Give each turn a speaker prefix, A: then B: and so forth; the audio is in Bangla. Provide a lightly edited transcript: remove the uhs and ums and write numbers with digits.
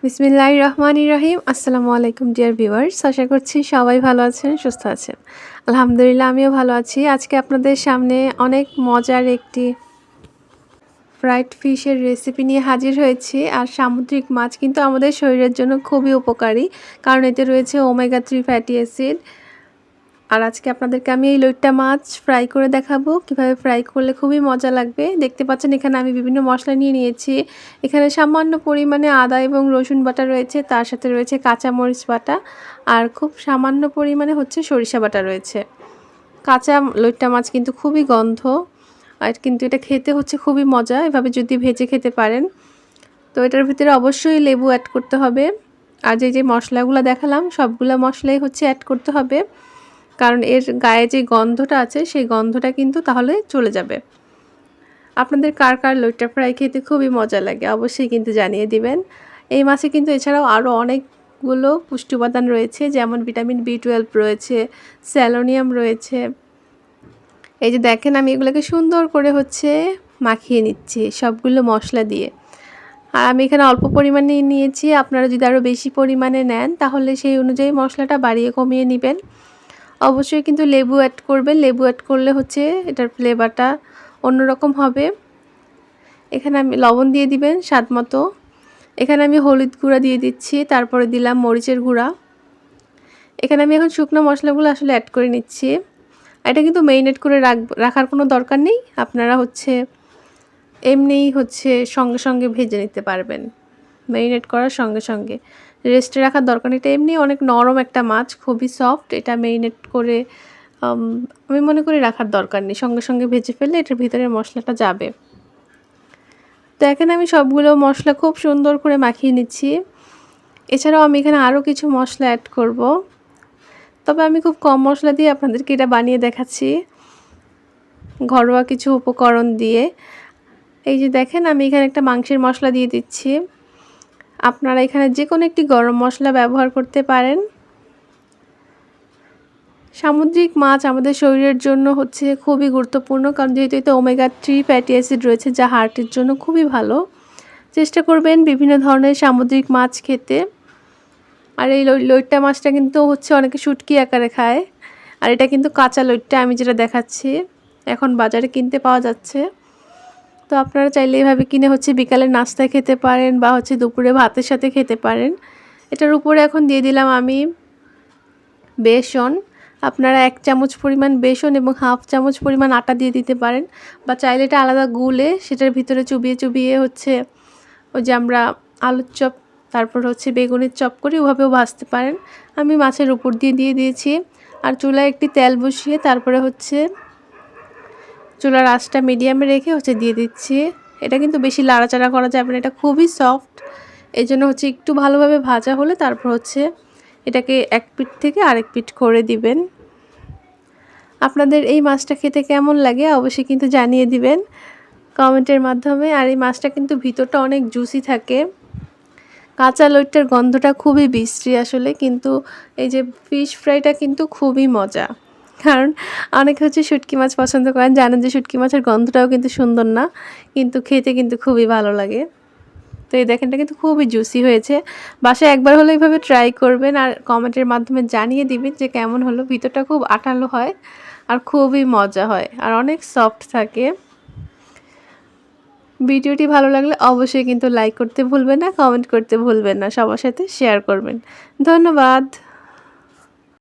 A: বিসমিল্লাহির রহমানির রহিম। আসসালামু আলাইকুম ডিয়ার ভিউয়ার্স। আশা করছি সবাই ভালো আছেন, সুস্থ আছেন। আলহামদুলিল্লাহ আমিও ভালো আছি। আজকে আপনাদের সামনে অনেক মজার একটি ফ্রাইড ফিশের রেসিপি নিয়ে হাজির হয়েছি। আর সামুদ্রিক মাছ কিন্তু আমাদের শরীরের জন্য খুবই উপকারী, কারণ এতে রয়েছে ওমেগা 3 ফ্যাটি অ্যাসিড। আর আজকে আপনাদেরকে আমি এই লইট্টা মাছ ফ্রাই করে দেখাবো, কিভাবে ফ্রাই করলে খুবই মজা লাগবে। দেখতে পাচ্ছেন এখানে আমি বিভিন্ন মশলা নিয়ে নিয়েছি। এখানে সামান্য পরিমাণে আদা এবং রসুন বাটা রয়েছে, তার সাথে রয়েছে কাঁচামরিচ বাটা, আর খুব সামান্য পরিমাণে হচ্ছে সরিষা বাটা রয়েছে। কাঁচা লইট্টা মাছ কিন্তু খুবই গন্ধ, আর কিন্তু এটা খেতে হচ্ছে খুবই মজা এভাবে যদি ভেজে খেতে পারেন। তো এটার ভিতরে অবশ্যই লেবু অ্যাড করতে হবে। আর যে মশলাগুলো দেখালাম সবগুলো মশলাই হচ্ছে অ্যাড করতে হবে, কারণ এর গায়ে যে গন্ধটা আছে সেই গন্ধটা কিন্তু তাহলে চলে যাবে। আপনাদের কার কার লইট্টা ফ্রাই খেতে খুবই মজা লাগে অবশ্যই কিন্তু জানিয়ে দিবেন। এই মাছে কিন্তু এছাড়াও আরও অনেকগুলো পুষ্টি উপাদান রয়েছে, যেমন ভিটামিন B12 রয়েছে, সেলেনিয়াম রয়েছে। এই যে দেখেন আমি এগুলোকে সুন্দর করে হচ্ছে মাখিয়ে নিচ্ছি সবগুলো মশলা দিয়ে। আর আমি এখানে অল্প পরিমাণে নিয়েছি, আপনারা যদি আরও বেশি পরিমাণে নেন তাহলে সেই অনুযায়ী মশলাটা বাড়িয়ে কমিয়ে নেবেন। অবশ্যই কিন্তু লেবু অ্যাড করবেন, লেবু অ্যাড করলে হচ্ছে এটার ফ্লেভারটা অন্যরকম হবে। এখানে আমি লবণ দিয়ে দিবেন স্বাদ মতো। এখানে আমি হলুদ গুঁড়া দিয়ে দিচ্ছি, তারপরে দিলাম মরিচের গুঁড়া। এখানে আমি এখন শুকনো মশলাগুলো আসলে অ্যাড করে নিচ্ছি। এটা কিন্তু মেরিনেট করে রাখার কোনো দরকার নেই, আপনারা হচ্ছে এমনিই হচ্ছে সঙ্গে সঙ্গে ভেজে নিতে পারবেন। মেরিনেট করার সঙ্গে সঙ্গে রেস্টে রাখার দরকার নেই। এটা এমনি অনেক নরম একটা মাছ, খুবই সফট। এটা মেরিনেট করে আমি মনে করি রাখার দরকার নেই, সঙ্গে সঙ্গে ভেজে ফেললে এটার ভিতরে মশলাটা যাবে। তো এখানে আমি সবগুলো মশলা খুব সুন্দর করে মাখিয়ে নিচ্ছি। এছাড়াও আমি এখানে আরও কিছু মশলা অ্যাড করব, তবে আমি খুব কম মশলা দিয়ে আপনাদেরকে এটা বানিয়ে দেখাচ্ছি, ঘরোয়া কিছু উপকরণ দিয়ে। এই যে দেখেন আমি এখানে একটা মাংসের মশলা দিয়ে দিচ্ছি। আপনারা এখানে যে কোনো একটি গরম মশলা ব্যবহার করতে পারেন। সামুদ্রিক মাছ আমাদের শরীরের জন্য হচ্ছে খুবই গুরুত্বপূর্ণ, কারণ যেহেতু এতে ওমেগা 3 ফ্যাটি অ্যাসিড রয়েছে, যা হার্টের জন্য খুবই ভালো। চেষ্টা করবেন বিভিন্ন ধরনের সামুদ্রিক মাছ খেতে। আর এই লইট্টা মাছটা কিন্তু হচ্ছে অনেকে শুটকি আকারে খায়, আর এটা কিন্তু কাঁচা লইট্টা আমি যেটা দেখাচ্ছি, এখন বাজারে কিনতে পাওয়া যাচ্ছে। তো আপনারা চাইলে এভাবে কিনে হচ্ছে বিকালের নাস্তায় খেতে পারেন, বা হচ্ছে দুপুরে ভাতের সাথে খেতে পারেন। এটার উপরে এখন দিয়ে দিলাম আমি বেসন। আপনারা 1 চামচ পরিমাণ বেসন এবং হাফ চামচ পরিমাণ আটা দিয়ে দিতে পারেন, বা চাইলে এটা আলাদা গুলে সেটার ভিতরে চুবিয়ে চুবিয়ে হচ্ছে ওই যে আমরা আলুর চপ, তারপর হচ্ছে বেগুনের চপ করি, ওভাবেও ভাজতে পারেন। আমি মাছের উপর দিয়ে দিয়েছি। আর চুলায় একটি তেল বসিয়ে তারপরে হচ্ছে চুলার আঁচটা মিডিয়ামে রেখে হচ্ছে দিয়ে দিচ্ছি। এটা কিন্তু বেশি লাড়াচাড়া করা যাবে না, এটা খুবই সফট। এই জন্য হচ্ছে একটু ভালোভাবে ভাজা হলে তারপর হচ্ছে এটাকে এক পিঠ থেকে আরেক পিঠ করে দিবেন। আপনাদের এই মাছটা খেতে কেমন লাগে অবশ্যই কিন্তু জানিয়ে দিবেন কমেন্টের মাধ্যমে। আর এই মাছটা কিন্তু ভিতরটা অনেক জুসি থাকে, কাঁচা লইট্টার গন্ধটা খুবই বিশ্রী আসলে, কিন্তু এই যে ফিশ ফ্রাইটা কিন্তু খুবই মজা। কারণ অনেকে হচ্ছে শুটকি মাছ পছন্দ করেন, জানেন যে শুটকি মাছের গন্ধটাও কিন্তু সুন্দর না, কিন্তু খেতে কিন্তু খুবই ভালো লাগে। তো এই দেখেনটা কিন্তু খুবই জুসি হয়েছে। বাসায় একবার হলে এইভাবে ট্রাই করবেন, আর কমেন্টের মাধ্যমে জানিয়ে দিবেন যে কেমন হলো। ভিতরটা খুব আঠালো হয় আর খুবই মজা হয়, আর অনেক সফট থাকে। ভিডিওটি ভালো লাগলে অবশ্যই কিন্তু লাইক করতে ভুলবেন না, কমেন্ট করতে ভুলবেন না, সবার সাথে শেয়ার করবেন। ধন্যবাদ।